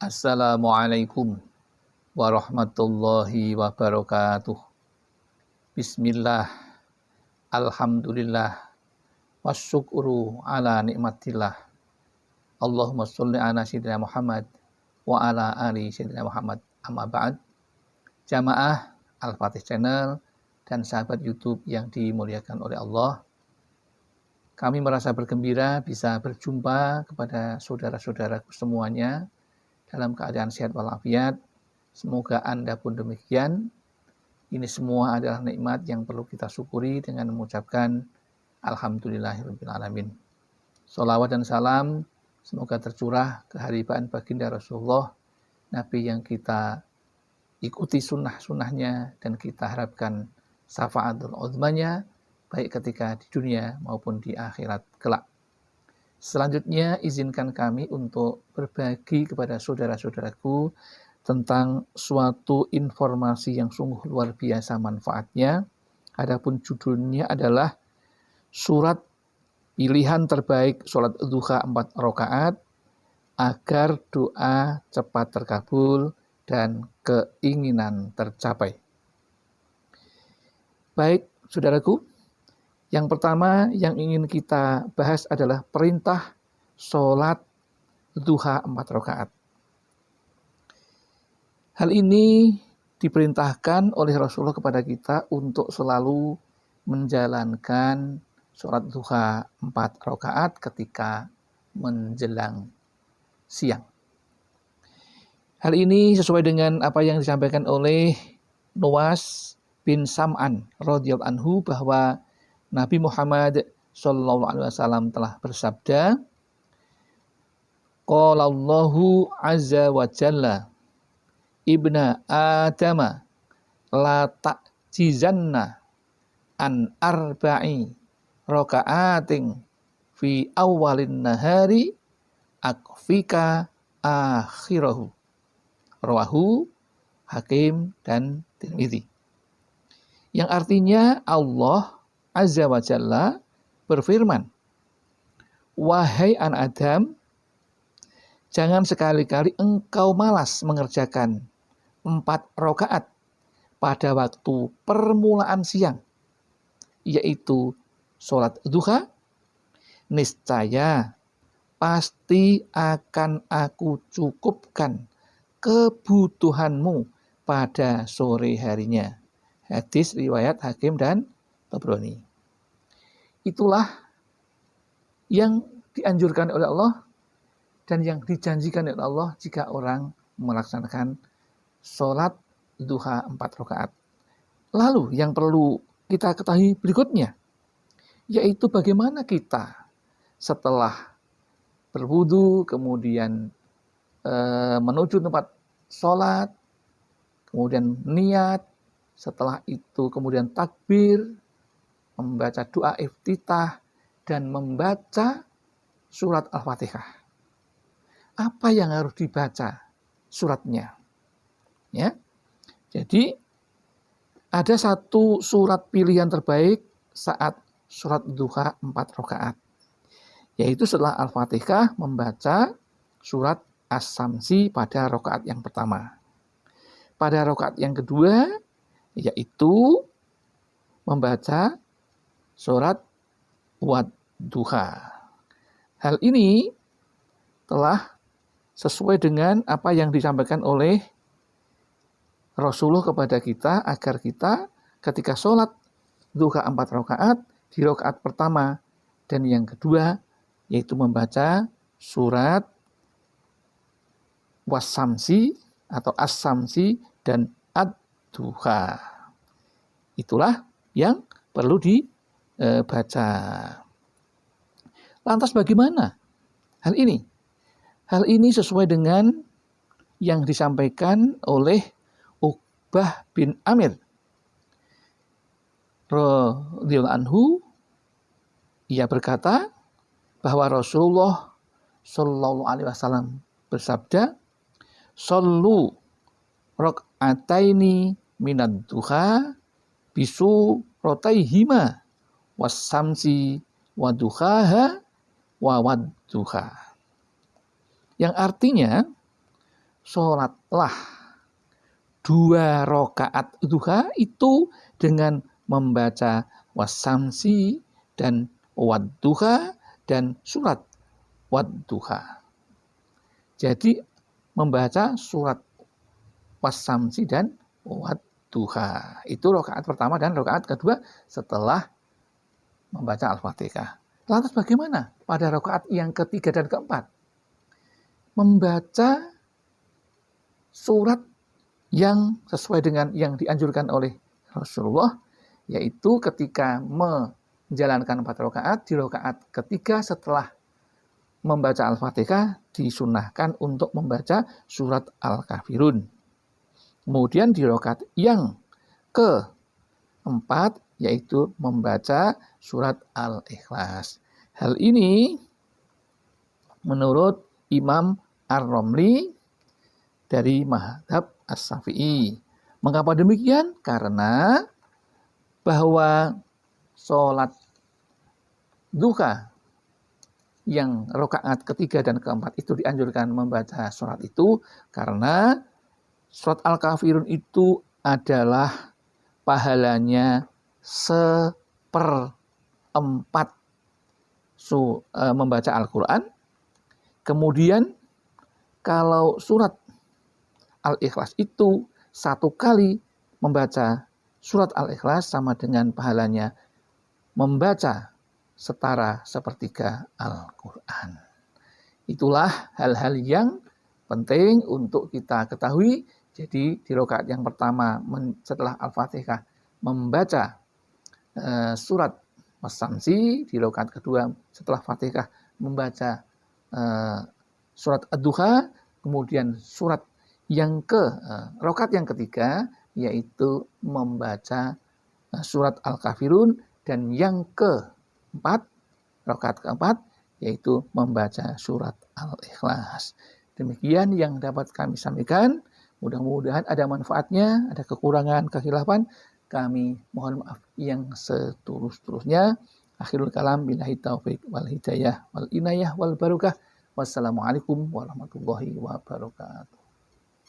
Assalamualaikum warahmatullahi wabarakatuh. Bismillah, alhamdulillah, wasyukru ala nikmatillah. Allahumma sholli ala sayyidina Muhammad wa ala ali sayyidina Muhammad. Amma ba'd. Jamaah Al-Fatih Channel dan sahabat YouTube yang dimuliakan oleh Allah. Kami merasa bergembira bisa berjumpa kepada saudara-saudaraku semuanya dalam keadaan sehat walafiat. Semoga Anda pun demikian. Ini semua adalah nikmat yang perlu kita syukuri dengan mengucapkan Alhamdulillahirabbil alamin. Sholawat dan salam semoga tercurah keharibaan baginda Rasulullah, Nabi yang kita ikuti sunnah-sunnahnya dan kita harapkan syafaatul uzmanya baik ketika di dunia maupun di akhirat kelak. Selanjutnya izinkan kami untuk berbagi kepada saudara-saudaraku tentang suatu informasi yang sungguh luar biasa manfaatnya. Adapun judulnya adalah surat pilihan terbaik sholat duha 4 rakaat agar doa cepat terkabul dan keinginan tercapai. Baik, saudaraku, yang pertama yang ingin kita bahas adalah perintah sholat duha 4 rakaat. Hal ini diperintahkan oleh Rasulullah kepada kita untuk selalu menjalankan sholat duha 4 rakaat ketika menjelang siang. Hal ini sesuai dengan apa yang disampaikan oleh Nuwas bin Sam'an radhiyallahu anhu bahwa Nabi Muhammad SAW telah bersabda, Qala Allahu azza wa jalla, Ibna Adama la ta'jizanna an arba'i raka'atin fi awalin nahari akfika akhirahu. Rawahu Hakim dan Tirmidzi. Yang artinya Allah Azza wa Jalla berfirman, wahai anak Adam, jangan sekali-kali engkau malas mengerjakan 4 rakaat pada waktu permulaan siang, yaitu sholat duha. Niscaya pasti akan aku cukupkan kebutuhanmu pada sore harinya. Hadis riwayat Hakim dan Tabrani. Itulah yang dianjurkan oleh Allah dan yang dijanjikan oleh Allah jika orang melaksanakan sholat duha 4 rakaat. Lalu yang perlu kita ketahui berikutnya, yaitu bagaimana kita setelah berwudu, kemudian menuju tempat sholat, kemudian niat, setelah itu kemudian takbir, membaca doa iftitah, dan membaca surat Al-Fatihah. Apa yang harus dibaca suratnya? Ya. Jadi ada satu surat pilihan terbaik saat surat duha 4 rakaat, yaitu setelah Al-Fatihah membaca surat As-Samsi pada rakaat yang pertama. Pada rakaat yang kedua yaitu membaca surat Wad-Duha. Hal ini telah sesuai dengan apa yang disampaikan oleh Rasulullah kepada kita agar kita ketika sholat duha 4 rakaat di rakaat pertama dan yang kedua yaitu membaca surat Was-Samsi atau As-Samsi dan Ad-Duha. Itulah yang perlu dibaca. Lantas bagaimana hal ini? Hal ini sesuai dengan yang disampaikan oleh Uqbah bin Amir radhiyallahu anhu. Ia berkata bahwa Rasulullah Shallallahu alaihi wasallam bersabda, Shollu rak'ataini minad duha bisu rotaihima was-samsi wa duhaha wa wad-duha. Yang artinya sholatlah 2 rakaat duha itu dengan membaca wasamsi dan wadduha dan surat wadduha. Jadi membaca surat wasamsi dan wadduha. Itu rakaat pertama dan rakaat kedua setelah membaca Al-Fatihah. Lantas bagaimana pada rakaat yang ketiga dan keempat? Membaca surat yang sesuai dengan yang dianjurkan oleh Rasulullah, yaitu ketika menjalankan 4 rakaat, di rakaat ketiga setelah membaca Al-Fatihah disunahkan untuk membaca surat Al-Kafirun. Kemudian di rakaat yang keempat yaitu membaca surat Al-Ikhlas. Hal ini menurut Imam Ar-Romli dari mazhab As-Syafi'i. Mengapa demikian? Karena bahwa sholat duha yang rakaat ketiga dan keempat itu dianjurkan membaca surat itu karena surat Al-Kafirun itu adalah pahalanya 1/4 membaca Al-Quran. Kemudian kalau surat Al-Ikhlas itu 1 kali membaca surat Al-Ikhlas sama dengan pahalanya membaca setara sepertiga Al-Quran. Itulah hal-hal yang penting untuk kita ketahui. Jadi di rakaat yang pertama setelah Al-Fatihah membaca surat Wasamsi, di rakaat kedua setelah Fatihah membaca surat Ad-Duha, kemudian surat yang rakaat yang ketiga yaitu membaca surat Al-Kafirun, dan yang keempat, rakaat keempat yaitu membaca surat Al-Ikhlas. Demikian yang dapat kami sampaikan. Mudah-mudahan ada manfaatnya, ada kekurangan, kehilafan. Kami mohon maaf yang setulus-tulusnya. Akhirul kalam, billahi taufiq wal hidayah wal inayah wal barakah. Wassalamualaikum warahmatullahi wabarakatuh.